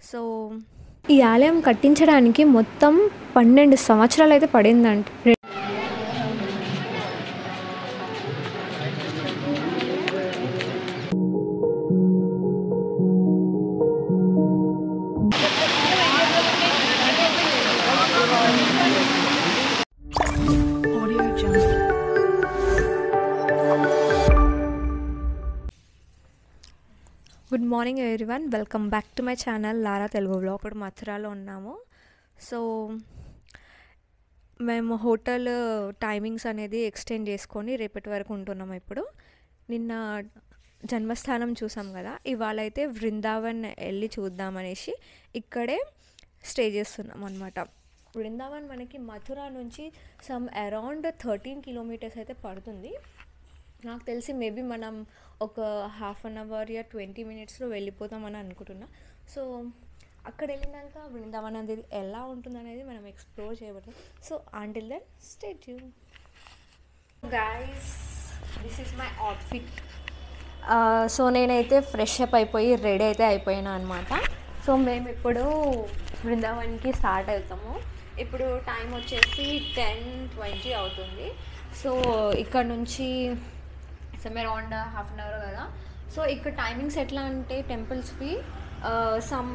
So ఈ ఆలయం కట్టించడానికి మొత్తం 12 సంవత్సరాలు అయితే పడిందంట. Good morning everyone, welcome back to my channel Lara Telugu blog. ఇప్పుడు మథురాలో ఉన్నాము. సో మేము హోటల్ టైమింగ్స్ అనేది ఎక్స్టెండ్ చేసుకొని రేపటి వరకు ఉంటున్నాము. ఇప్పుడు నిన్న జన్మస్థానం చూసాం కదా, ఇవాళ అయితే బృందావన్ వెళ్ళి చూద్దామనేసి ఇక్కడే స్టే చేస్తున్నాం అనమాట. బృందావన్ మనకి మథుర నుంచి సమ్ అరౌండ్ 13 కిలోమీటర్స్ అయితే పడుతుంది. నాకు తెలిసి మేబీ మనం ఒక హాఫ్ అన్ అవర్ యా 20 మినిట్స్లో వెళ్ళిపోతామని అనుకుంటున్నా. సో అక్కడ వెళ్ళినాక బృందావన్ అనేది ఎలా ఉంటుంది అనేది మనం ఎక్స్ప్లోర్ చేయబోతున్నాం. So until then stay tune. Guys, this is my outfit. So నేనైతే ఫ్రెష్ అప్ అయిపోయి రెడీ అయితే అయిపోయాను అనమాట. సో మేము ఇప్పుడు బృందావన్కి స్టార్ట్ అవుతాము. ఇప్పుడు టైం వచ్చేసి 10:20 అవుతుంది. సో ఇక్కడ నుంచి some around half an hour కదా. సో ఇక్కడ టైమింగ్స్ ఎట్లా అంటే టెంపుల్స్వి సమ్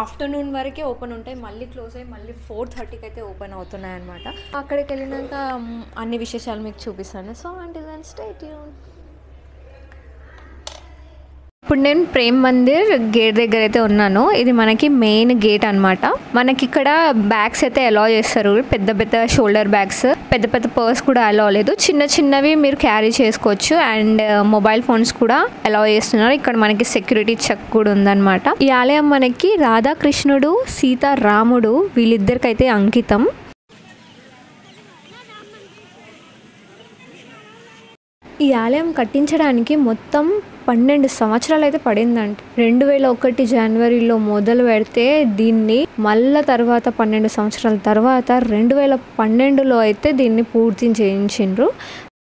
ఆఫ్టర్నూన్ వరకే ఓపెన్ ఉంటాయి, మళ్ళీ క్లోజ్ అయ్యి మళ్ళీ 4:30కి అయితే ఓపెన్ అవుతున్నాయి అనమాట. అక్కడికి వెళ్ళినాక అన్ని విశేషాలు మీకు చూపిస్తాను. So until then stay tune. ఇప్పుడు నేను ప్రేమ్ మందిర్ గేట్ దగ్గర అయితే ఉన్నాను. ఇది మనకి మెయిన్ గేట్ అనమాట. మనకి ఇక్కడ బ్యాగ్స్ అయితే అలౌ చేస్తారు, పెద్ద పెద్ద షోల్డర్ బ్యాగ్స్, పెద్ద పెద్ద పర్స్ కూడా అలౌ లేదు. చిన్న చిన్నవి మీరు క్యారీ చేసుకోవచ్చు. అండ్ మొబైల్ ఫోన్స్ కూడా అలౌ చేస్తున్నారు. ఇక్కడ మనకి సెక్యూరిటీ చెక్ కూడా ఉందన్నమాట. ఈ ఆలయం మనకి రాధాకృష్ణుడు, సీతారాముడు వీళ్ళిద్దరికైతే అంకితం. ఈ ఆలయం కట్టించడానికి మొత్తం 12 సంవత్సరాలు అయితే పడిందంట. 2001 జనవరిలో మొదలు పెడితే దీన్ని మళ్ళా తర్వాత 12 సంవత్సరాల తర్వాత 2012లో అయితే దీన్ని పూర్తి చేయించిండ్రు.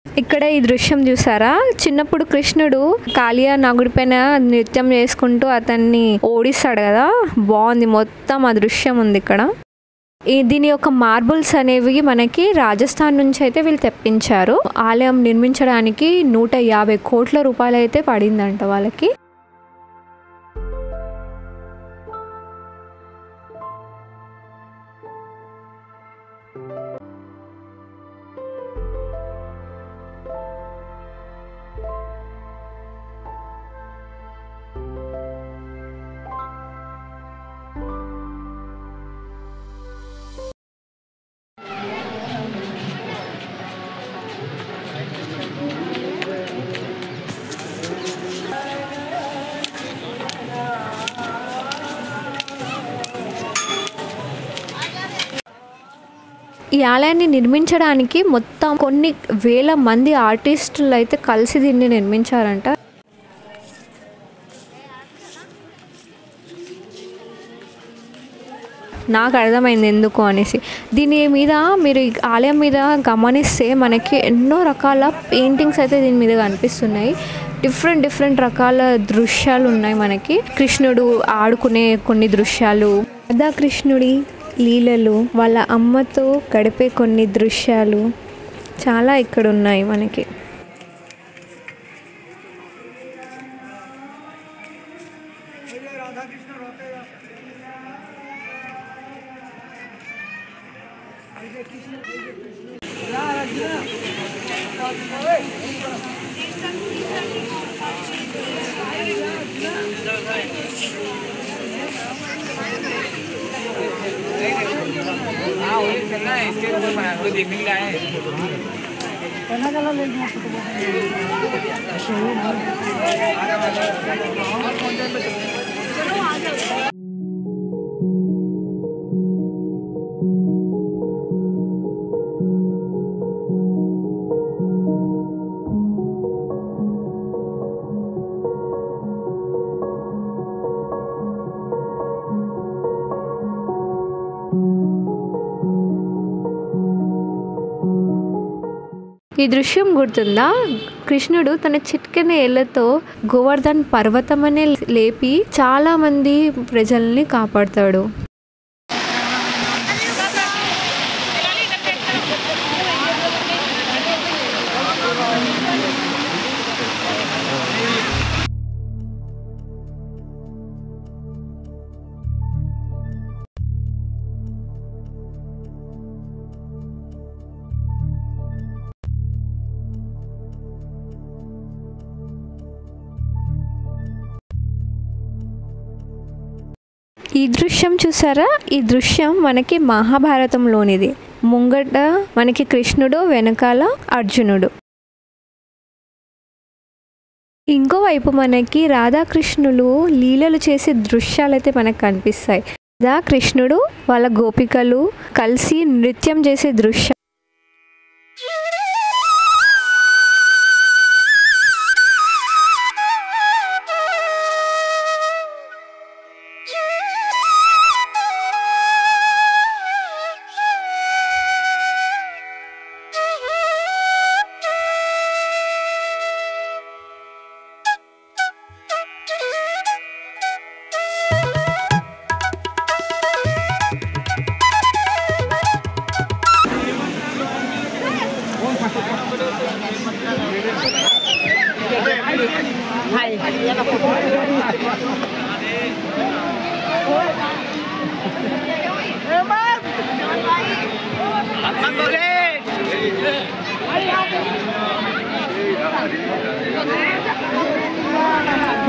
ఇక్కడ ఈ దృశ్యం చూసారా, చిన్నప్పుడు కృష్ణుడు కాళియా నాగుడి పైన నృత్యం చేసుకుంటూ అతన్ని ఓడిస్తాడు కదా, బాగుంది. మొత్తం ఆ దృశ్యం ఉంది ఇక్కడ. దీని యొక్క మార్బుల్స్ అనేవి మనకి రాజస్థాన్ నుంచి అయితే వీళ్ళు తెప్పించారు. ఆలయం నిర్మించడానికి 150 కోట్ల రూపాయలు అయితే పడిందంట వాళ్ళకి. ఈ ఆలయాన్ని నిర్మించడానికి మొత్తం కొన్ని వేల మంది ఆర్టిస్టులు అయితే కలిసి దీన్ని నిర్మించారంట. నాకు అర్థమైంది ఎందుకు అనేసి. దీని మీద మీరు ఆలయం మీద గమనిస్తే మనకి ఎన్నో రకాల పెయింటింగ్స్ అయితే దీని మీద కనిపిస్తున్నాయి. డిఫరెంట్ రకాల దృశ్యాలు ఉన్నాయి. మనకి కృష్ణుడు ఆడుకునే కొన్ని దృశ్యాలు, రాధాకృష్ణుడి లీలలు, వాళ్ళ అమ్మతో గడిపే కొన్ని దృశ్యాలు చాలా ఇక్కడ ఉన్నాయి మనకి. ఈ దృశ్యం గుర్తుందా? కృష్ణుడు తన చిటికెన ఏళ్లతో గోవర్ధన్ పర్వతమనే లేపి చాలా మంది ప్రజల్ని కాపాడతాడు. ఈ దృశ్యం చూసారా? ఈ దృశ్యం మనకి మహాభారతంలోనిది. ముంగట మనకి కృష్ణుడు, వెనకాల అర్జునుడు. ఇంకోవైపు మనకి రాధాకృష్ణులు లీలలు చేసే దృశ్యాలైతే మనకు కనిపిస్తాయి. రాధాకృష్ణుడు వాళ్ళ గోపికలు కలిసి నృత్యం చేసే దృశ్యం.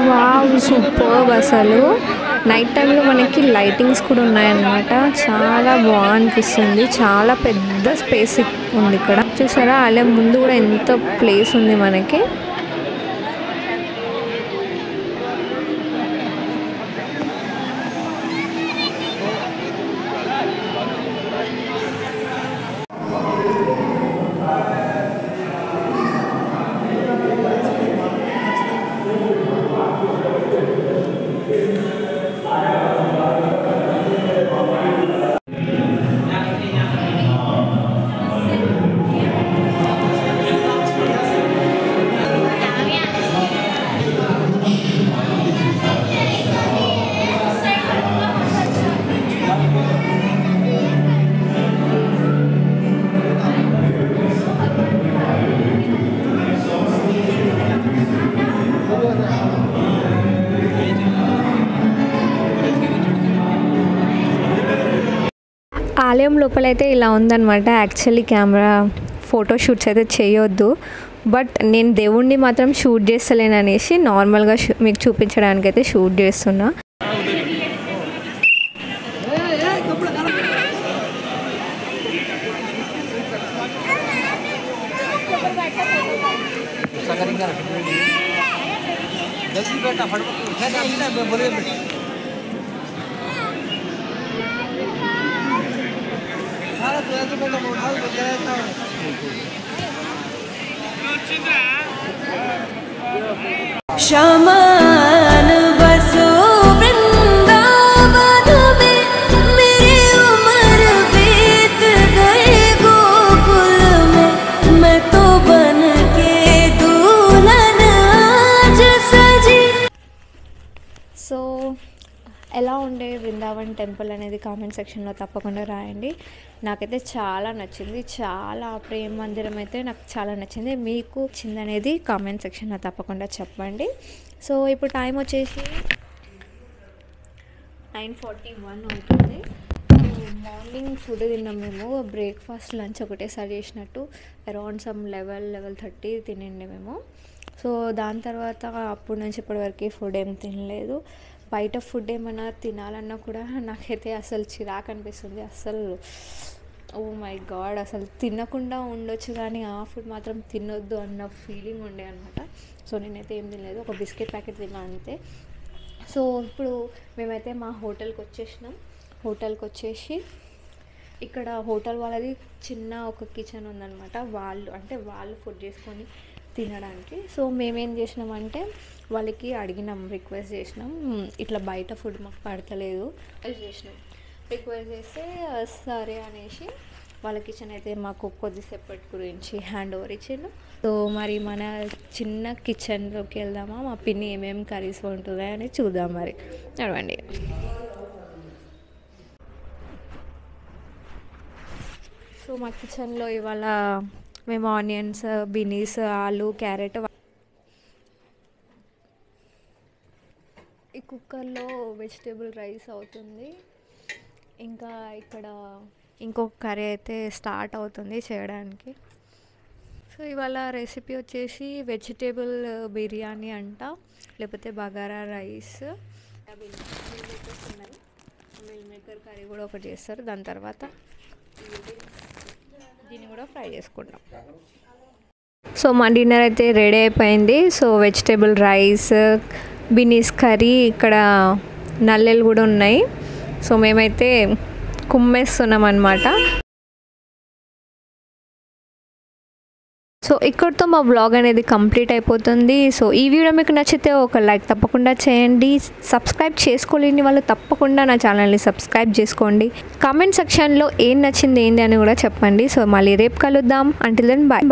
Wow, superb. అసలు నైట్ టైంలో మనకి లైటింగ్స్ కూడా ఉన్నాయన్నమాట. చాలా బాగా అనిపిస్తుంది. చాలా పెద్ద స్పేస్ ఉంది ఇక్కడ. చూసారా ఆలయం ముందు కూడా ఎంత ప్లేస్ ఉంది మనకి. ఆలయం లోపలైతే ఇలా ఉందన్నమాట. యాక్చువల్లీ కెమెరా ఫోటోషూట్స్ అయితే చేయొద్దు, బట్ నేను దేవుణ్ణి మాత్రం షూట్ చేస్తలేను అనేసి నార్మల్గా మీకు చూపించడానికి అయితే షూట్ చేస్తున్నా. शमान बसो वृंदावन में, मेरी उम्र बीत गई गोकुल में, मैं तो बन के दुल्हन आज सजी. సో ఎలా ఉండే బృందావన్ టెంపుల్ అనేది కామెంట్ సెక్షన్లో తప్పకుండా రాయండి. నాకైతే చాలా నచ్చింది. చాలా ప్రేమ మందిరం అయితే నాకు చాలా నచ్చింది. మీకు నచ్చిందనేది కామెంట్ సెక్షన్లో తప్పకుండా చెప్పండి. సో ఇప్పుడు టైం వచ్చేసి 9:41 అవుతుంది. మార్నింగ్ ఫుడ్ తిన్నాం మేము. బ్రేక్ఫాస్ట్ లంచ్ ఒకటేసారి చేసినట్టు అరౌండ్ సమ్ 11:30 తినండి మేము. సో దాని తర్వాత అప్పటి నుంచి ఇప్పటివరకు ఫుడ్ ఏం తినలేదు. బయట ఫుడ్ ఏమైనా తినాలన్నా కూడా నాకైతే అసలు చిరాకు అనిపిస్తుంది. అసలు ఓ మై గాడ్, అసలు తినకుండా ఉండొచ్చు కానీ ఆ ఫుడ్ మాత్రం తినొద్దు అన్న ఫీలింగ్ ఉండే అనమాట. సో నేనైతే ఏం తినలేదు, ఒక బిస్కెట్ ప్యాకెట్ తిన్నా అంతే. సో ఇప్పుడు మేమైతే మా హోటల్కి వచ్చేసినాం. హోటల్కి వచ్చేసి ఇక్కడ హోటల్ వాళ్ళది చిన్న ఒక కిచెన్ ఉందన్నమాట. వాళ్ళు ఫుడ్ చేసుకొని తినడానికి. సో మేమేం చేసినామంటే వాళ్ళకి అడిగినాం, రిక్వెస్ట్ చేసినాం, ఇట్లా బయట ఫుడ్ మాకు పడతలేదు చేసినాం. రిక్వెస్ట్ చేస్తే సరే అనేసి వాళ్ళ కిచెన్ అయితే మాకు కొద్దిసేపటి గురించి హ్యాండ్ ఓవర్ ఇచ్చిండు. సో మరి మన చిన్న కిచెన్లోకి వెళ్దామా, మా పిన్ని ఏమేమి కర్రీస్ ఉంటుందా అని చూద్దాం. మరి నడవండి. సో మా కిచెన్లో ఇవాళ మేము ఆనియన్స్, బీనీస్, ఆలు, క్యారెట్, ఈ కుక్కర్లో వెజిటేబుల్ రైస్ అవుతుంది. ఇంకా ఇక్కడ ఇంకొక కర్రీ అయితే స్టార్ట్ అవుతుంది చేయడానికి. సో ఇవాళ రెసిపీ వచ్చేసి వెజిటేబుల్ బిర్యానీ అంట, లేకపోతే bagara rice, meal maker curry కూడా ఒకటి చేస్తారు. దాని తర్వాత దీన్ని కూడా ఫ్రై చేసుకుంటాం. సో మా డిన్నర్ అయితే రెడీ అయిపోయింది. So vegetable rice, beans curry, ఇక్కడ నల్లెలు కూడా ఉన్నాయి. సో మేమైతే కుమ్మేస్తున్నాం అన్నమాట. సో ఇక్కడితో మా బ్లాగ్ అనేది కంప్లీట్ అయిపోతుంది. సో ఈ వీడియో మీకు నచ్చితే ఒక లైక్ తప్పకుండా చేయండి. సబ్స్క్రైబ్ చేసుకోలేని వాళ్ళు తప్పకుండా నా ఛానల్ని సబ్స్క్రైబ్ చేసుకోండి. కామెంట్ సెక్షన్లో ఏం నచ్చింది ఏంటి అని కూడా చెప్పండి. సో మళ్ళీ రేపు కలుద్దాం. Until then bye.